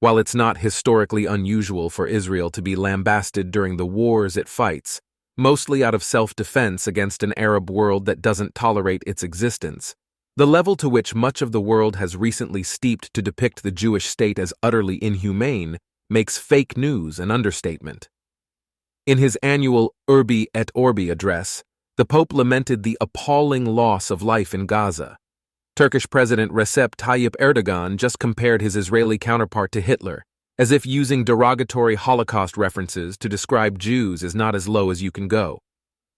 While it's not historically unusual for Israel to be lambasted during the wars it fights, mostly out of self-defense against an Arab world that doesn't tolerate its existence, the level to which much of the world has recently steeped to depict the Jewish state as utterly inhumane makes fake news an understatement. In his annual Urbi et Orbi address, the Pope lamented the appalling loss of life in Gaza. Turkish President Recep Tayyip Erdogan just compared his Israeli counterpart to Hitler, as if using derogatory Holocaust references to describe Jews is not as low as you can go.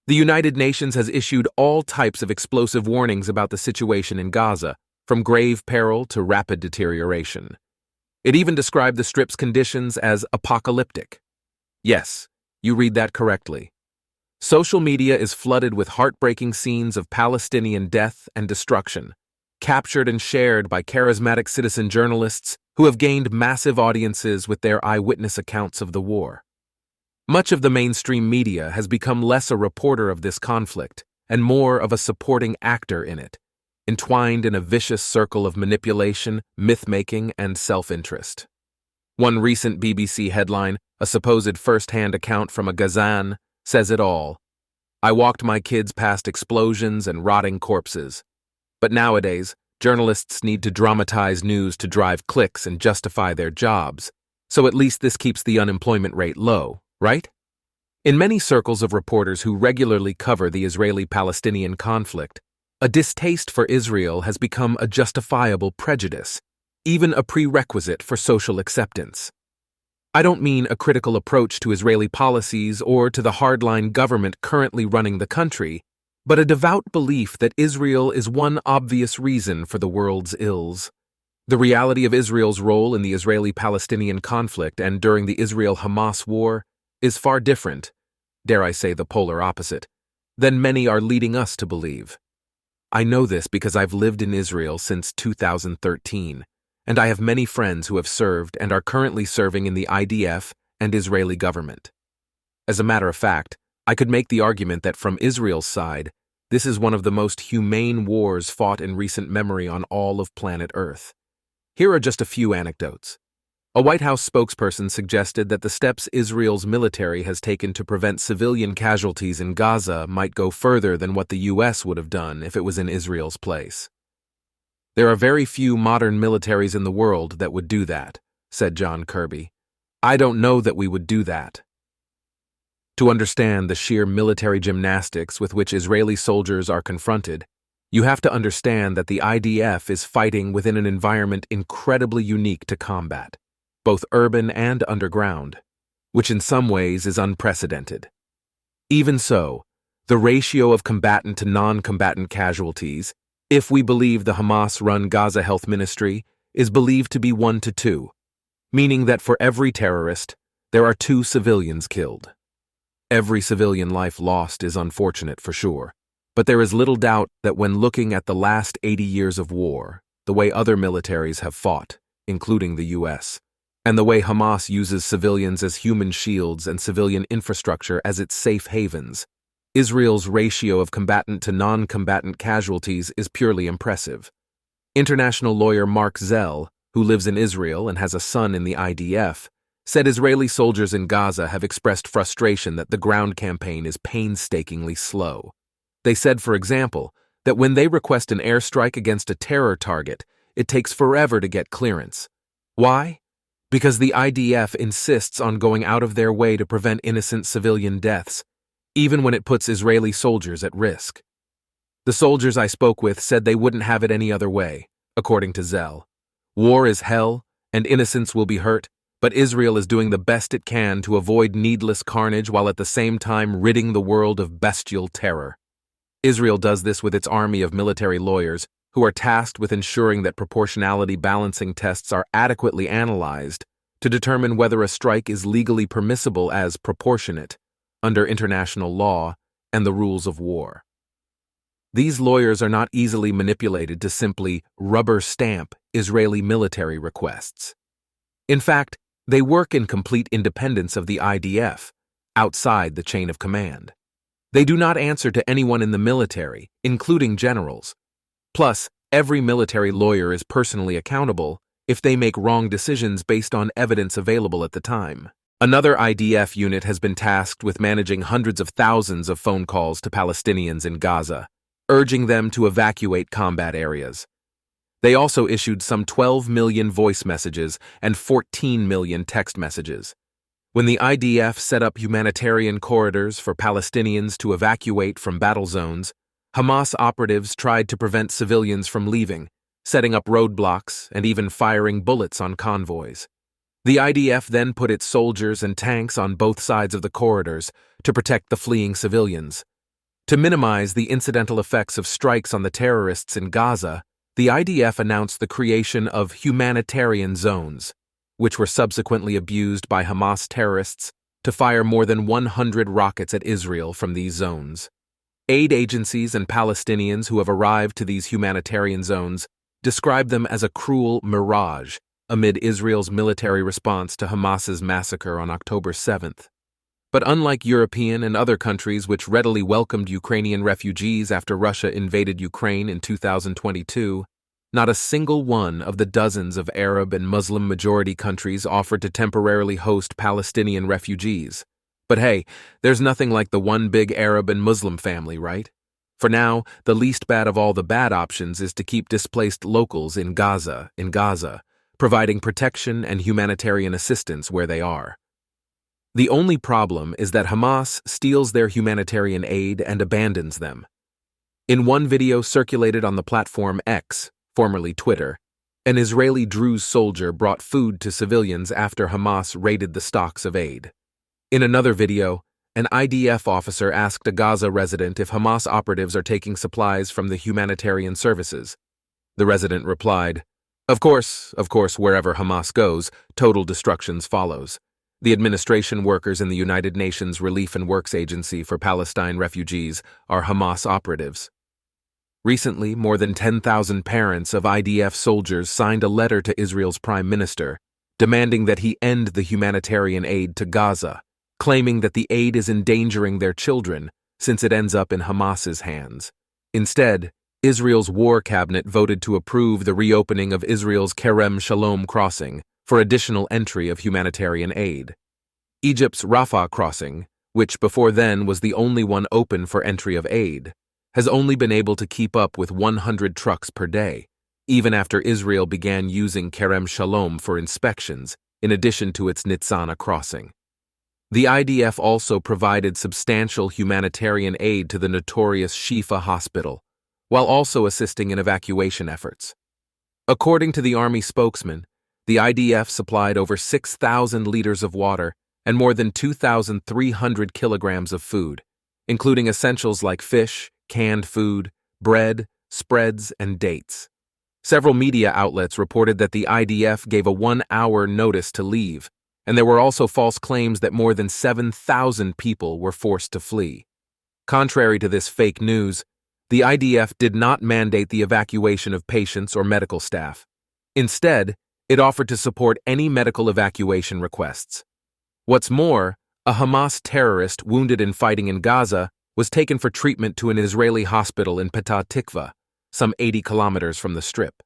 The United Nations has issued all types of explosive warnings about the situation in Gaza, from grave peril to rapid deterioration. It even described the Strip's conditions as apocalyptic. Yes, you read that correctly. Social media is flooded with heartbreaking scenes of Palestinian death and destruction, captured and shared by charismatic citizen journalists who have gained massive audiences with their eyewitness accounts of the war. Much of the mainstream media has become less a reporter of this conflict and more of a supporting actor in it, entwined in a vicious circle of manipulation, myth-making, and self-interest. One recent BBC headline, a supposed first-hand account from a Gazan, says it all. "I walked my kids past explosions and rotting corpses." But nowadays, journalists need to dramatize news to drive clicks and justify their jobs, so at least this keeps the unemployment rate low, right? In many circles of reporters who regularly cover the Israeli-Palestinian conflict, a distaste for Israel has become a justifiable prejudice, even a prerequisite for social acceptance. I don't mean a critical approach to Israeli policies or to the hardline government currently running the country, but a devout belief that Israel is one obvious reason for the world's ills. The reality of Israel's role in the Israeli-Palestinian conflict and during the Israel-Hamas war is far different, dare I say the polar opposite, than many are leading us to believe. I know this because I've lived in Israel since 2013, and I have many friends who have served and are currently serving in the IDF and Israeli government. As a matter of fact, I could make the argument that from Israel's side, this is one of the most humane wars fought in recent memory on all of planet Earth. Here are just a few anecdotes. A White House spokesperson suggested that the steps Israel's military has taken to prevent civilian casualties in Gaza might go further than what the U.S. would have done if it was in Israel's place. "There are very few modern militaries in the world that would do that," said John Kirby. "I don't know that we would do that." To understand the sheer military gymnastics with which Israeli soldiers are confronted, you have to understand that the IDF is fighting within an environment incredibly unique to combat, both urban and underground, which in some ways is unprecedented. Even so, the ratio of combatant to non-combatant casualties, if we believe the Hamas-run Gaza Health Ministry, is believed to be 1 to 2, meaning that for every terrorist, there are 2 civilians killed. Every civilian life lost is unfortunate for sure, but there is little doubt that when looking at the last 80 years of war, the way other militaries have fought, including the U.S., and the way Hamas uses civilians as human shields and civilian infrastructure as its safe havens, Israel's ratio of combatant to non-combatant casualties is purely impressive. International lawyer Mark Zell, who lives in Israel and has a son in the IDF, said Israeli soldiers in Gaza have expressed frustration that the ground campaign is painstakingly slow. They said, for example, that when they request an airstrike against a terror target, it takes forever to get clearance. Why? Because the IDF insists on going out of their way to prevent innocent civilian deaths, even when it puts Israeli soldiers at risk. The soldiers I spoke with said they wouldn't have it any other way, according to Zell. War is hell, and innocents will be hurt, but Israel is doing the best it can to avoid needless carnage while at the same time ridding the world of bestial terror. Israel does this with its army of military lawyers, who are tasked with ensuring that proportionality balancing tests are adequately analyzed to determine whether a strike is legally permissible as proportionate under international law and the rules of war. These lawyers are not easily manipulated to simply rubber stamp Israeli military requests. In fact, they work in complete independence of the IDF, outside the chain of command. They do not answer to anyone in the military, including generals. Plus, every military lawyer is personally accountable, if they make wrong decisions based on evidence available at the time. Another IDF unit has been tasked with managing hundreds of thousands of phone calls to Palestinians in Gaza, urging them to evacuate combat areas. They also issued some 12 million voice messages and 14 million text messages. When the IDF set up humanitarian corridors for Palestinians to evacuate from battle zones, Hamas operatives tried to prevent civilians from leaving, setting up roadblocks and even firing bullets on convoys. The IDF then put its soldiers and tanks on both sides of the corridors to protect the fleeing civilians. To minimize the incidental effects of strikes on the terrorists in Gaza, the IDF announced the creation of humanitarian zones, which were subsequently abused by Hamas terrorists to fire more than 100 rockets at Israel from these zones. Aid agencies and Palestinians who have arrived to these humanitarian zones describe them as a cruel mirage amid Israel's military response to Hamas's massacre on October 7th. But unlike European and other countries which readily welcomed Ukrainian refugees after Russia invaded Ukraine in 2022, not a single one of the dozens of Arab and Muslim-majority countries offered to temporarily host Palestinian refugees. But hey, there's nothing like the one big Arab and Muslim family, right? For now, the least bad of all the bad options is to keep displaced locals in Gaza, providing protection and humanitarian assistance where they are. The only problem is that Hamas steals their humanitarian aid and abandons them. In one video circulated on the platform X, formerly Twitter, an Israeli Druze soldier brought food to civilians after Hamas raided the stocks of aid. In another video, an IDF officer asked a Gaza resident if Hamas operatives are taking supplies from the humanitarian services. The resident replied, Of course, wherever Hamas goes, total destruction follows. The administration workers in the United Nations Relief and Works Agency for Palestine refugees are Hamas operatives. Recently, more than 10,000 parents of IDF soldiers signed a letter to Israel's prime minister, demanding that he end the humanitarian aid to Gaza, claiming that the aid is endangering their children since it ends up in Hamas's hands. Instead, Israel's war cabinet voted to approve the reopening of Israel's Kerem Shalom crossing for additional entry of humanitarian aid. Egypt's Rafah crossing, which before then was the only one open for entry of aid, has only been able to keep up with 100 trucks per day, even after Israel began using Kerem Shalom for inspections, in addition to its Nitzana crossing. The IDF also provided substantial humanitarian aid to the notorious Shifa hospital, while also assisting in evacuation efforts. According to the Army spokesman, the IDF supplied over 6,000 liters of water and more than 2,300 kilograms of food, including essentials like fish, canned food, bread, spreads, and dates. Several media outlets reported that the IDF gave a 1-hour notice to leave, and there were also false claims that more than 7,000 people were forced to flee. Contrary to this fake news, the IDF did not mandate the evacuation of patients or medical staff. Instead, it offered to support any medical evacuation requests. What's more, a Hamas terrorist wounded in fighting in Gaza was taken for treatment to an Israeli hospital in Petah Tikva, some 80 kilometers from the Strip.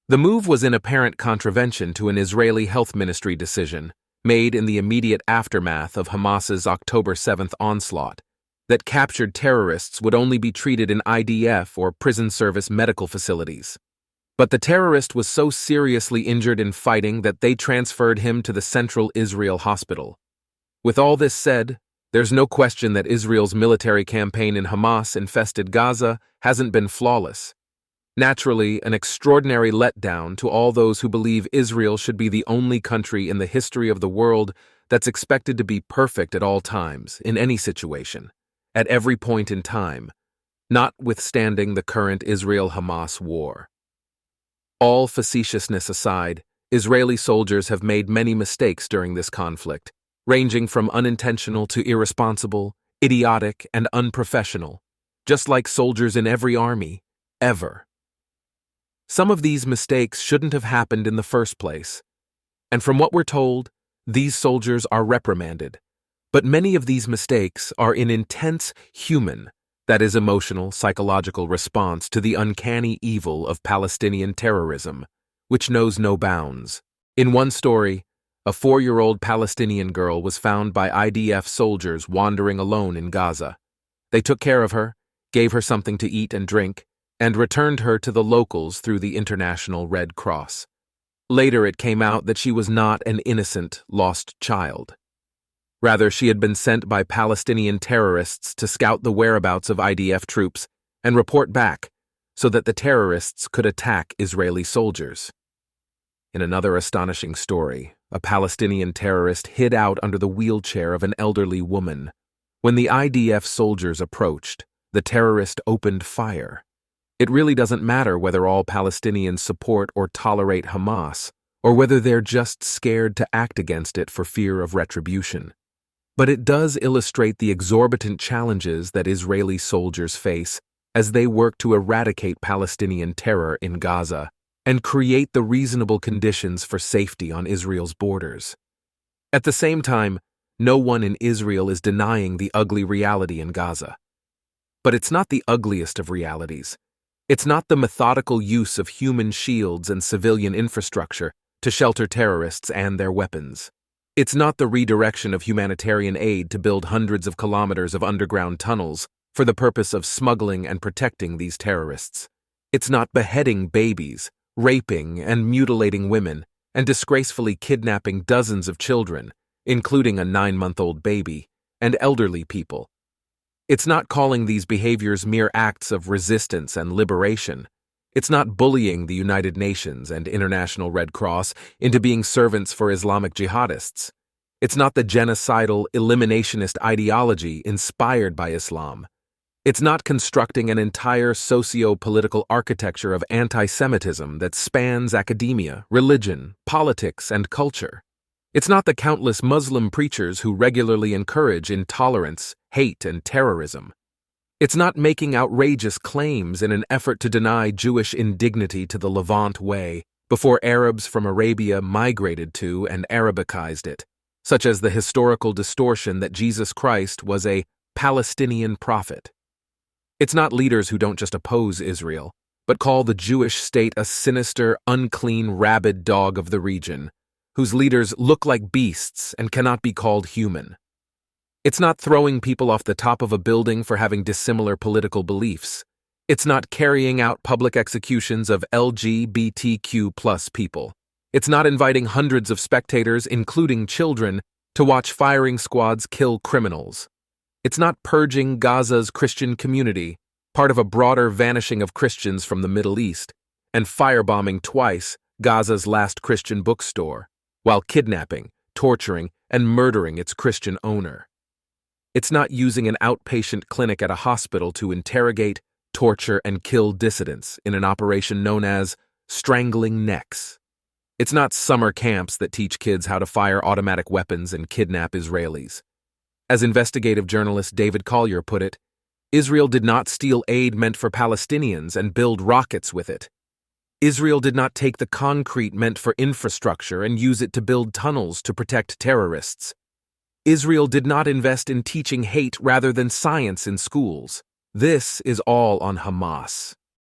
The move was in apparent contravention to an Israeli health ministry decision made in the immediate aftermath of Hamas's October 7th onslaught that captured terrorists would only be treated in IDF or prison service medical facilities. But the terrorist was so seriously injured in fighting that they transferred him to the Central Israel Hospital. With all this said, there's no question that Israel's military campaign in Hamas-infested Gaza hasn't been flawless. Naturally, an extraordinary letdown to all those who believe Israel should be the only country in the history of the world that's expected to be perfect at all times, in any situation, at every point in time, notwithstanding the current Israel-Hamas war. All facetiousness aside, Israeli soldiers have made many mistakes during this conflict, ranging from unintentional to irresponsible, idiotic, and unprofessional, just like soldiers in every army, ever. Some of these mistakes shouldn't have happened in the first place, and from what we're told, these soldiers are reprimanded. But many of these mistakes are in intense human, that is emotional, psychological response to the uncanny evil of Palestinian terrorism, which knows no bounds. In one story, a 4-year-old Palestinian girl was found by IDF soldiers wandering alone in Gaza. They took care of her, gave her something to eat and drink, and returned her to the locals through the International Red Cross. Later it came out that she was not an innocent, lost child. Rather, she had been sent by Palestinian terrorists to scout the whereabouts of IDF troops and report back so that the terrorists could attack Israeli soldiers. In another astonishing story, a Palestinian terrorist hid out under the wheelchair of an elderly woman. When the IDF soldiers approached, the terrorist opened fire. It really doesn't matter whether all Palestinians support or tolerate Hamas, or whether they're just scared to act against it for fear of retribution. But it does illustrate the exorbitant challenges that Israeli soldiers face as they work to eradicate Palestinian terror in Gaza and create the reasonable conditions for safety on Israel's borders. At the same time, no one in Israel is denying the ugly reality in Gaza. But it's not the ugliest of realities. It's not the methodical use of human shields and civilian infrastructure to shelter terrorists and their weapons. It's not the redirection of humanitarian aid to build hundreds of kilometers of underground tunnels for the purpose of smuggling and protecting these terrorists. It's not beheading babies, raping and mutilating women, and disgracefully kidnapping dozens of children, including a 9-month-old baby, and elderly people. It's not calling these behaviors mere acts of resistance and liberation. It's not bullying the United Nations and International Red Cross into being servants for Islamic jihadists. It's not the genocidal, eliminationist ideology inspired by Islam. It's not constructing an entire socio-political architecture of anti-Semitism that spans academia, religion, politics, and culture. It's not the countless Muslim preachers who regularly encourage intolerance, hate, and terrorism. It's not making outrageous claims in an effort to deny Jewish indignity to the Levant way before Arabs from Arabia migrated to and Arabicized it, such as the historical distortion that Jesus Christ was a Palestinian prophet. It's not leaders who don't just oppose Israel, but call the Jewish state a sinister, unclean, rabid dog of the region, whose leaders look like beasts and cannot be called human. It's not throwing people off the top of a building for having dissimilar political beliefs. It's not carrying out public executions of LGBTQ+ people. It's not inviting hundreds of spectators, including children, to watch firing squads kill criminals. It's not purging Gaza's Christian community, part of a broader vanishing of Christians from the Middle East, and firebombing twice Gaza's last Christian bookstore, while kidnapping, torturing, and murdering its Christian owner. It's not using an outpatient clinic at a hospital to interrogate, torture, and kill dissidents in an operation known as strangling necks. It's not summer camps that teach kids how to fire automatic weapons and kidnap Israelis. As investigative journalist David Collier put it, Israel did not steal aid meant for Palestinians and build rockets with it. Israel did not take the concrete meant for infrastructure and use it to build tunnels to protect terrorists. Israel did not invest in teaching hate rather than science in schools. This is all on Hamas.